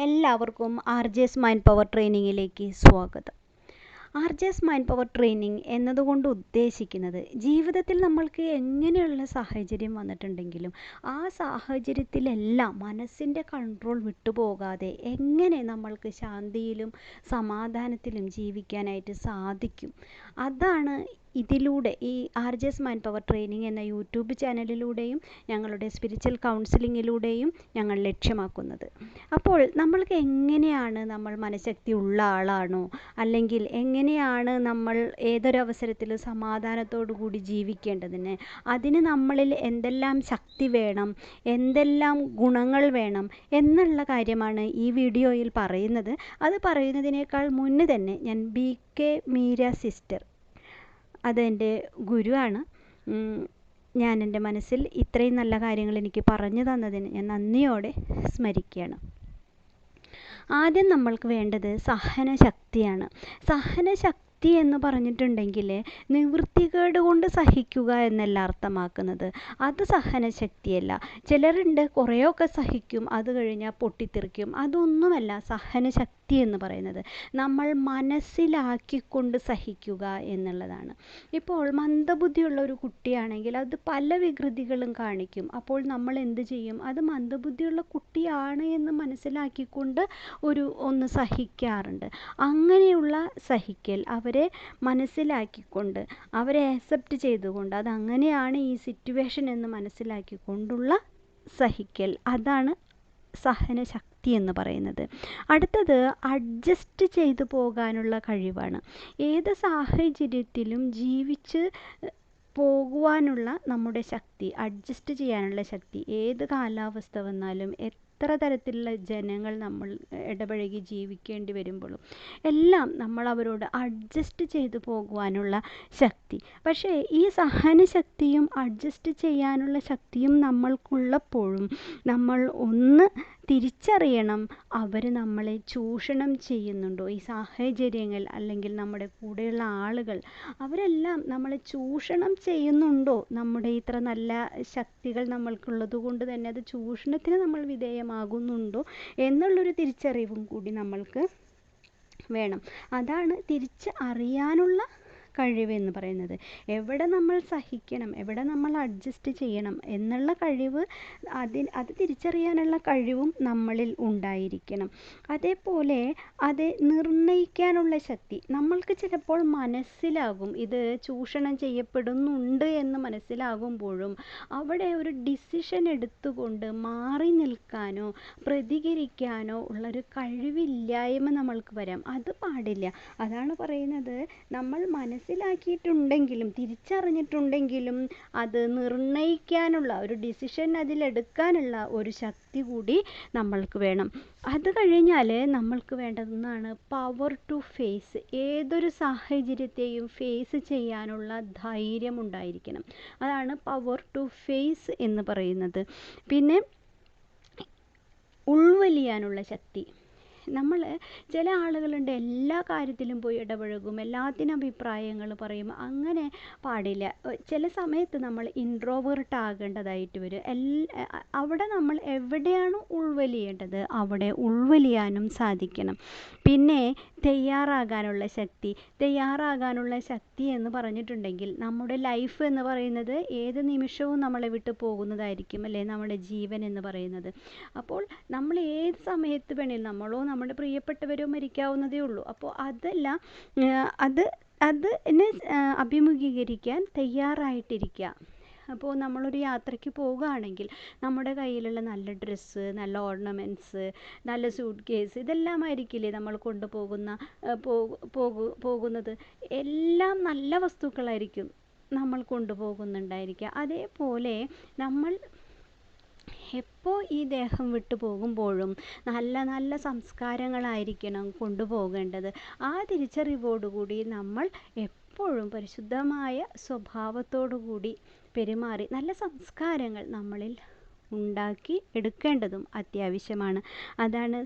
എല്ലാവർക്കും RJ's mind power ട്രെയിനിങ്ങിലേക്ക് സ്വാഗതം. RJ's mind power training എന്നതുകൊണ്ട് ഉദ്ദേശിക്കുന്നത് ജീവിതത്തിൽ നമ്മൾക്ക് എങ്ങനെയുള്ള സാഹചര്യം വന്നിട്ടുണ്ടെങ്കിലും ആ സാഹചര്യത്തിലെല്ലാം മനസ്സിൻ്റെ കൺട്രോൾ വിട്ടുപോകാതെ എങ്ങനെ നമ്മൾക്ക് ശാന്തിയിലും സമാധാനത്തിലും ജീവിക്കാനായിട്ട് സാധിക്കും. അതാണ് ഇതിലൂടെ ഈ RJ's മൈൻഡ് പവർ ട്രെയിനിങ് എന്ന യൂട്യൂബ് ചാനലിലൂടെയും ഞങ്ങളുടെ സ്പിരിച്വൽ കൗൺസിലിങ്ങിലൂടെയും ഞങ്ങൾ ലക്ഷ്യമാക്കുന്നത്. അപ്പോൾ നമ്മൾക്ക് എങ്ങനെയാണ് നമ്മൾ മനഃശക്തി ഉള്ള ആളാണോ, അല്ലെങ്കിൽ എങ്ങനെയാണ് നമ്മൾ ഏതൊരവസരത്തിലും സമാധാനത്തോടു കൂടി ജീവിക്കേണ്ടതിന്, അതിന് നമ്മളിൽ എന്തെല്ലാം ശക്തി വേണം, എന്തെല്ലാം ഗുണങ്ങൾ വേണം എന്നുള്ള കാര്യമാണ് ഈ വീഡിയോയിൽ പറയുന്നത്. അത് പറയുന്നതിനേക്കാൾ മുന്നേ തന്നെ ഞാൻ BK മീര സിസ്റ്റർ, അതെൻ്റെ ഗുരുവാണ്. ഞാൻ എൻ്റെ മനസ്സിൽ ഇത്രയും നല്ല കാര്യങ്ങൾ എനിക്ക് പറഞ്ഞു തന്നതിന് ഞാൻ നന്ദിയോടെ സ്മരിക്കുകയാണ്. ആദ്യം നമ്മൾക്ക് വേണ്ടത് സഹനശക്തിയാണ്. സഹനശക്തി എന്ന് പറഞ്ഞിട്ടുണ്ടെങ്കിൽ നിവൃത്തികേട് കൊണ്ട് സഹിക്കുക എന്നല്ല അർത്ഥമാക്കുന്നത്. അത് സഹനശക്തിയല്ല. ചിലരുണ്ട് കുറേയൊക്കെ സഹിക്കും, അത് കഴിഞ്ഞാൽ പൊട്ടിത്തെറിക്കും. അതൊന്നുമല്ല സഹനശക്തി എന്ന് പറയുന്നത്. നമ്മൾ മനസ്സിലാക്കിക്കൊണ്ട് സഹിക്കുക എന്നുള്ളതാണ്. ഇപ്പോൾ മന്ദബുദ്ധിയുള്ള ഒരു കുട്ടിയാണെങ്കിൽ അത് പല വികൃതികളും കാണിക്കും. അപ്പോൾ നമ്മൾ എന്ത് ചെയ്യും? അത് മന്ദബുദ്ധിയുള്ള കുട്ടിയാണ് എന്ന് മനസ്സിലാക്കിക്കൊണ്ട് ഒന്ന് സഹിക്കാറുണ്ട്. അങ്ങനെയുള്ള സഹിക്കൽ, അവരെ മനസ്സിലാക്കിക്കൊണ്ട് അവരെ അക്സെപ്റ്റ് ചെയ്തുകൊണ്ട് അതങ്ങനെയാണ് ഈ സിറ്റുവേഷൻ എന്ന് മനസ്സിലാക്കിക്കൊണ്ടുള്ള സഹിക്കൽ, അതാണ് സഹനശക്തി എന്ന് പറയുന്നത്. അടുത്തത് അഡ്ജസ്റ്റ് ചെയ്തു പോകാനുള്ള കഴിവാണ്. ഏത് സാഹചര്യത്തിലും ജീവിച്ച് പോകുവാനുള്ള നമ്മുടെ ശക്തി, അഡ്ജസ്റ്റ് ചെയ്യാനുള്ള ശക്തി. ഏത് കാലാവസ്ഥ വന്നാലും എത്ര തരത്തിലുള്ള ജനങ്ങൾ നമ്മൾ ഇടപഴകി ജീവിക്കേണ്ടി വരുമ്പോഴും എല്ലാം നമ്മൾ അവരോട് അഡ്ജസ്റ്റ് ചെയ്തു പോകുവാനുള്ള ശക്തി. പക്ഷേ ഈ സഹനശക്തിയും അഡ്ജസ്റ്റ് ചെയ്യാനുള്ള ശക്തിയും നമ്മൾക്കുള്ളപ്പോഴും നമ്മൾ ഒന്ന് തിരിച്ചറിയണം, അവർ നമ്മളെ ചൂഷണം ചെയ്യുന്നുണ്ടോ. ഈ സാഹചര്യങ്ങൾ അല്ലെങ്കിൽ നമ്മുടെ കൂടെയുള്ള ആളുകൾ അവരെല്ലാം നമ്മളെ ചൂഷണം ചെയ്യുന്നുണ്ടോ. നമ്മുടെ ഇത്ര നല്ല ശക്തികൾ നമ്മൾക്കുള്ളത് കൊണ്ട് തന്നെ അത് ചൂഷണത്തിന് നമ്മൾ വിധേയമാകുന്നുണ്ടോ എന്നുള്ളൊരു തിരിച്ചറിവും കൂടി നമ്മൾക്ക് വേണം. അതാണ് തിരിച്ച് അറിയാനുള്ള കഴിവ് എന്ന് പറയുന്നത്. എവിടെ നമ്മൾ സഹിക്കണം, എവിടെ നമ്മൾ അഡ്ജസ്റ്റ് ചെയ്യണം എന്നുള്ള കഴിവ്, അത് തിരിച്ചറിയാനുള്ള കഴിവും നമ്മളിൽ ഉണ്ടായിരിക്കണം. അതേപോലെ അത് നിർണ്ണയിക്കാനുള്ള ശക്തി. നമ്മൾക്ക് ചിലപ്പോൾ മനസ്സിലാകും ഇത് ചൂഷണം ചെയ്യപ്പെടുന്നുണ്ട് എന്ന് മനസ്സിലാകുമ്പോഴും അവിടെ ഒരു ഡിസിഷൻ എടുത്തുകൊണ്ട് മാറി നിൽക്കാനോ പ്രതികരിക്കാനോ ഉള്ളൊരു കഴിവില്ലായ്മ നമ്മൾക്ക് വരാം. അത് പാടില്ല. അതാണ് പറയുന്നത്, നമ്മൾ മനസ്സിലാക്കിയിട്ടുണ്ടെങ്കിലും തിരിച്ചറിഞ്ഞിട്ടുണ്ടെങ്കിലും അത് നിർണ്ണയിക്കാനുള്ള ഒരു ഡിസിഷൻ അതിലെടുക്കാനുള്ള ഒരു ശക്തി കൂടി നമ്മൾക്ക് വേണം. അത് കഴിഞ്ഞാൽ നമ്മൾക്ക് വേണ്ടതെന്നാണ് പവർ ടു ഫേസ്. ഏതൊരു സാഹചര്യത്തെയും ഫേസ് ചെയ്യാനുള്ള ധൈര്യം ഉണ്ടായിരിക്കണം. അതാണ് പവർ ടു ഫേസ് എന്ന് പറയുന്നത്. പിന്നെ ഉൾവലിയാനുള്ള ശക്തി. നമ്മൾ ചില ആളുകളുണ്ട് എല്ലാ കാര്യത്തിലും പോയി ഇടപഴകും, എല്ലാത്തിനും അഭിപ്രായങ്ങൾ പറയും. അങ്ങനെ പാടില്ല. ചില സമയത്ത് നമ്മൾ ഇൻട്രോവേർട്ട് ആകേണ്ടതായിട്ട് വരും. അവിടെ നമ്മൾ എവിടെയാണ് ഉൾവലിയേണ്ടത് അവിടെ ഉൾവലിയാനും സാധിക്കണം. പിന്നെ തയ്യാറാകാനുള്ള ശക്തി. തയ്യാറാകാനുള്ള ശക്തി എന്ന് പറഞ്ഞിട്ടുണ്ടെങ്കിൽ നമ്മുടെ ലൈഫ് എന്ന് പറയുന്നത് ഏത് നിമിഷവും നമ്മളെ വിട്ട് പോകുന്നതായിരിക്കും, അല്ലേ, നമ്മുടെ ജീവൻ എന്ന് പറയുന്നത്. അപ്പോൾ നമ്മൾ ഏത് സമയത്ത് വേണേലും നമ്മളോ നമ്മുടെ പ്രിയപ്പെട്ടവരോ മരിക്കാവുന്നതേ ഉള്ളൂ. അപ്പോൾ അതിനെ അഭിമുഖീകരിക്കാൻ തയ്യാറായിട്ടിരിക്കുക. അപ്പോൾ നമ്മളൊരു യാത്രയ്ക്ക് പോവുകയാണെങ്കിൽ നമ്മുടെ കയ്യിലുള്ള നല്ല ഡ്രസ്സ്, നല്ല ഓർണമെൻറ്റ്സ്, നല്ല സൂട്ട് കേസ്, ഇതെല്ലാം ആയിരിക്കില്ലേ നമ്മൾ പോകുന്നത്. എല്ലാം നല്ല വസ്തുക്കളായിരിക്കും നമ്മൾ കൊണ്ടുപോകുന്നുണ്ടായിരിക്കുക. അതേപോലെ നമ്മൾ എപ്പോൾ ഈ ദേഹം വിട്ടു പോകുമ്പോഴും നല്ല നല്ല സംസ്കാരങ്ങളായിരിക്കണം കൊണ്ടുപോകേണ്ടത്. ആ തിരിച്ചറിവോടുകൂടി നമ്മൾ എപ്പോഴും പരിശുദ്ധമായ സ്വഭാവത്തോടു കൂടി പെരുമാറി നല്ല സംസ്കാരങ്ങൾ നമ്മളിൽ ഉണ്ടാക്കി എടുക്കേണ്ടതും അത്യാവശ്യമാണ്. അതാണ്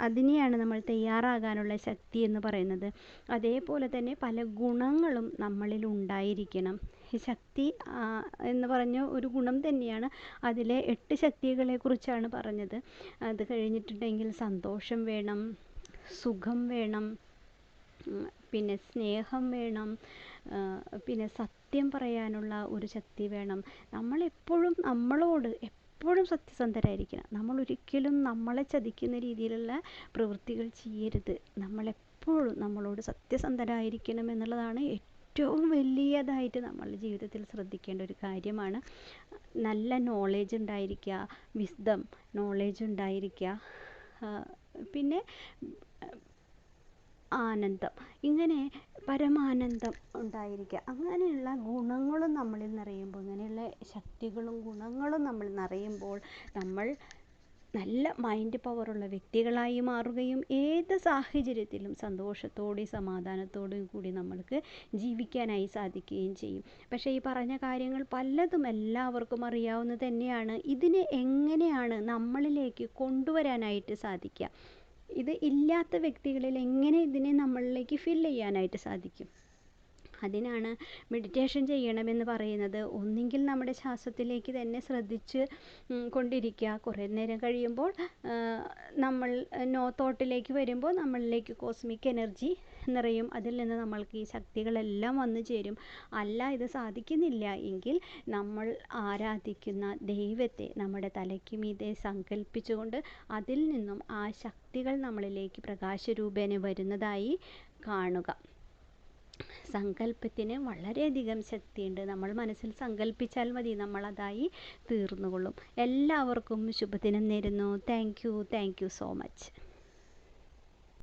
അതിനെയാണ് നമ്മൾ തയ്യാറാകാനുള്ള ശക്തി എന്ന് പറയുന്നത്. അതേപോലെ തന്നെ പല ഗുണങ്ങളും നമ്മളിൽ ഉണ്ടായിരിക്കണം. ഈ ശക്തി എന്ന് പറഞ്ഞ ഒരു ഗുണം തന്നെയാണ്. അതിലെ 8 ശക്തികളെക്കുറിച്ചാണ് പറഞ്ഞത്. അത് കഴിഞ്ഞിട്ടുണ്ടെങ്കിൽ സന്തോഷം വേണം, സുഖം വേണം, പിന്നെ സ്നേഹം വേണം, പിന്നെ സത്യം പറയാനുള്ള ഒരു ശക്തി വേണം. നമ്മളെപ്പോഴും നമ്മളോട് എപ്പോഴും സത്യസന്ധരായിരിക്കണം. നമ്മളൊരിക്കലും നമ്മളെ ചതിക്കുന്ന രീതിയിലുള്ള പ്രവൃത്തികൾ ചെയ്യരുത്. നമ്മളെപ്പോഴും നമ്മളോട് സത്യസന്ധരായിരിക്കണം എന്നുള്ളതാണ് ഏറ്റവും വലിയതായിട്ട് നമ്മളുടെ ജീവിതത്തിൽ ശ്രദ്ധിക്കേണ്ട ഒരു കാര്യമാണ്. നല്ല നോളേജ് ഉണ്ടായിരിക്കുക, വിസ്ഡം നോളേജ് ഉണ്ടായിരിക്കുക, പിന്നെ ആനന്ദം, ഇങ്ങനെ പരമാനന്ദം ഉണ്ടായിരിക്കുക. അങ്ങനെയുള്ള ഗുണങ്ങളും നമ്മളിൽ നിറയുമ്പോൾ, ഇങ്ങനെയുള്ള ശക്തികളും ഗുണങ്ങളും നമ്മൾ നിറയുമ്പോൾ നമ്മൾ നല്ല മൈൻഡ് പവറുള്ള വ്യക്തികളായി മാറുകയും ഏത് സാഹചര്യത്തിലും സന്തോഷത്തോടെയും സമാധാനത്തോടെയും കൂടി നമ്മൾക്ക് ജീവിക്കാനായി സാധിക്കുകയും ചെയ്യും. പക്ഷേ ഈ പറഞ്ഞ കാര്യങ്ങൾ പലതും എല്ലാവർക്കും അറിയാവുന്നത് തന്നെയാണ്. ഇതിനെ എങ്ങനെയാണ് നമ്മളിലേക്ക് കൊണ്ടുവരാനായിട്ട് സാധിക്കുക? ഇത് ഇല്ലാത്ത വ്യക്തികളിൽ എങ്ങനെ ഇതിനെ നമ്മളിലേക്ക് ഫില്ല് ചെയ്യാനായിട്ട് സാധിക്കും? അതിനാണ് മെഡിറ്റേഷൻ ചെയ്യണമെന്ന് പറയുന്നത്. ഒന്നുകിൽ നമ്മുടെ ശ്വാസത്തിലേക്ക് തന്നെ ശ്രദ്ധിച്ച് കൊണ്ടിരിക്കുക. കുറേ നേരം കഴിയുമ്പോൾ നമ്മൾ നോ തോട്ടിലേക്ക് വരുമ്പോൾ നമ്മളിലേക്ക് കോസ്മിക് എനർജി നിറയും. അതിൽ നിന്ന് നമ്മൾക്ക് ഈ ശക്തികളെല്ലാം വന്നു ചേരും. അല്ല ഇത് സാധിക്കുന്നില്ല എങ്കിൽ നമ്മൾ ആരാധിക്കുന്ന ദൈവത്തെ നമ്മുടെ തലയ്ക്ക് മീതെ സങ്കല്പിച്ചുകൊണ്ട് അതിൽ നിന്നും ആ ശക്തികൾ നമ്മളിലേക്ക് പ്രകാശരൂപേണ വരുന്നതായി കാണുക. സങ്കല്പത്തിന് വളരെയധികം ശക്തിയുണ്ട്. നമ്മൾ മനസ്സിൽ സങ്കല്പിച്ചാൽ മതി, നമ്മളതായി തീർന്നുകൊള്ളും. എല്ലാവർക്കും ശുഭദിനം നേരുന്നു. Thank you so much.